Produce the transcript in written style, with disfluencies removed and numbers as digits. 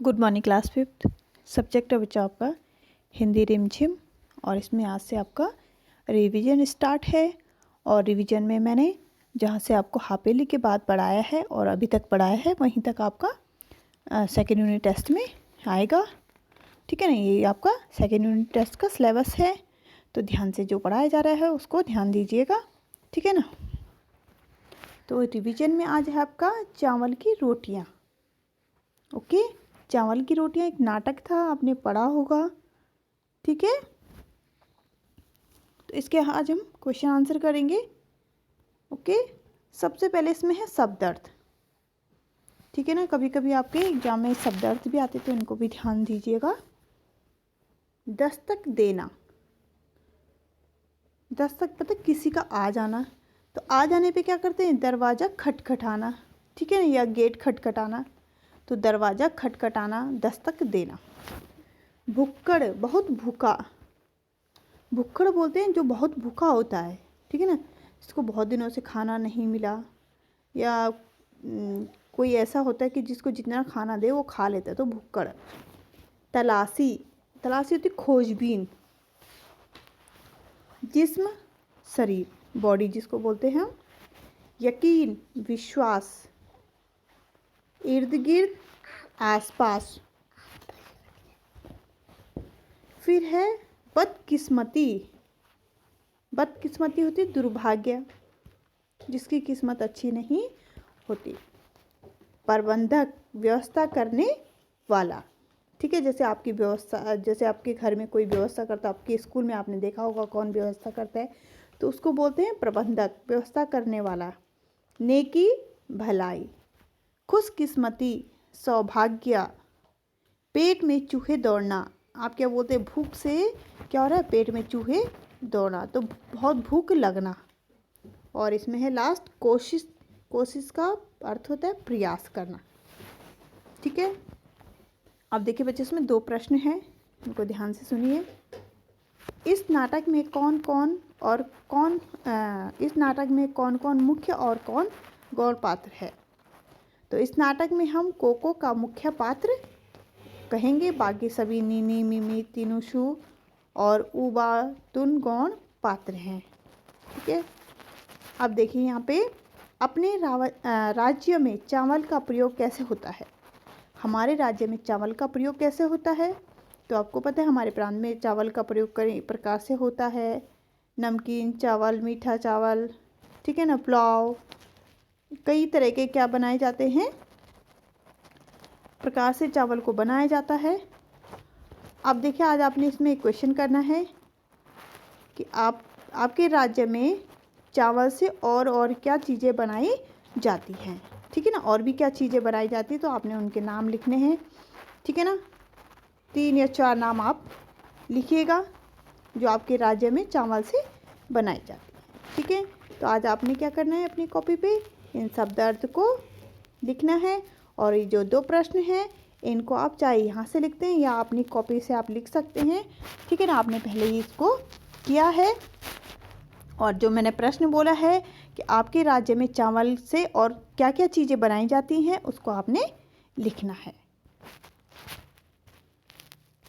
Good morning class fifth. Subject है बच्चा आपका हिंदी रिमझिम। और इसमें आज से आपका रिवीजन स्टार्ट है। और रिवीजन में मैंने जहाँ से आपको हाफेली के बाद पढ़ाया है और अभी तक पढ़ाया है वहीं तक आपका सेकेंड यूनिट टेस्ट में आएगा। ठीक है ना, ये आपका सेकेंड यूनिट टेस्ट का सिलेबस है, तो ध्यान से जो पढ़ाया जा रहा है उसको ध्यान दीजिएगा। ठीक है ना। तो रिवीजन में आज है आपका चावल की रोटियाँ। ओके, चावल की रोटियाँ एक नाटक था, आपने पढ़ा होगा। ठीक है, तो इसके आज हम क्वेश्चन आंसर करेंगे। ओके, सबसे पहले इसमें है शब्द अर्थ। ठीक है ना, कभी कभी आपके एग्जाम में शब्द अर्थ भी आते तो इनको भी ध्यान दीजिएगा। दस्तक देना, दस्तक पता किसी का आ जाना, तो आ जाने पे क्या करते हैं, दरवाज़ा खटखटाना। ठीक है ना, या गेट खटखटाना, तो दरवाज़ा खटखटाना, दस्तक देना। भुक्कड़, बहुत भूखा, भुक्कड़ बोलते हैं जो बहुत भूखा होता है। ठीक है ना, जिसको बहुत दिनों से खाना नहीं मिला, या कोई ऐसा होता है कि जिसको जितना खाना दे वो खा लेता है, तो भुक्कड़। तलाशी, तलाशी होती खोजबीन। जिस्म, शरीर, बॉडी जिसको बोलते हैं हम। यकीन, विश्वास। इर्द गिर्द, आसपास। फिर है बदकिस्मती, बदकिस्मती होती दुर्भाग्य, जिसकी किस्मत अच्छी नहीं होती। प्रबंधक, व्यवस्था करने वाला। ठीक है, जैसे आपकी व्यवस्था, जैसे आपके घर में कोई व्यवस्था करता है, आपके स्कूल में आपने देखा होगा कौन व्यवस्था करता है, तो उसको बोलते हैं प्रबंधक, व्यवस्था करने वाला। नेकी, भलाई। खुशकिस्मती, सौभाग्य। पेट में चूहे दौड़ना, आप क्या बोलते हैं, भूख से क्या हो रहा है, पेट में चूहे दौड़ना, तो बहुत भूख लगना। और इसमें है लास्ट कोशिश, कोशिश का अर्थ होता है प्रयास करना। ठीक है, अब देखिए बच्चे, इसमें दो प्रश्न हैं, इनको ध्यान से सुनिए। इस नाटक में कौन कौन और कौन इस नाटक में कौन कौन मुख्य और कौन गौण पात्र है। तो इस नाटक में हम कोको का मुख्य पात्र कहेंगे, बाकी सभी नीनी, मिमी, तीनुशु और उबा तुन गौण पात्र हैं। ठीक है, अब देखिए यहाँ पे अपने राज्य में चावल का प्रयोग कैसे होता है। हमारे राज्य में चावल का प्रयोग कैसे होता है, तो आपको पता है हमारे प्रांत में चावल का प्रयोग कई प्रकार से होता है। नमकीन चावल, मीठा चावल, ठीक है ना, पुलाव, कई तरह के क्या बनाए जाते हैं, प्रकार से चावल को बनाया जाता है। अब देखिए, आज आपने इसमें एक क्वेश्चन करना है कि आपके राज्य में चावल से और क्या चीज़ें बनाई जाती हैं। ठीक है ना, और भी क्या चीज़ें बनाई जाती हैं, तो आपने उनके नाम लिखने हैं। ठीक है ना, 3 या 4 नाम आप लिखिएगा जो आपके राज्य में चावल से बनाई जाती है। ठीक है, तो आज आपने क्या करना है, अपनी कॉपी पे इन शब्द अर्थ को लिखना है। और ये जो 2 प्रश्न हैं इनको आप चाहे यहाँ से लिखते हैं या अपनी कॉपी से आप लिख सकते हैं। ठीक है ना, आपने पहले ही इसको किया है। और जो मैंने प्रश्न बोला है कि आपके राज्य में चावल से और क्या क्या चीज़ें बनाई जाती हैं, उसको आपने लिखना है।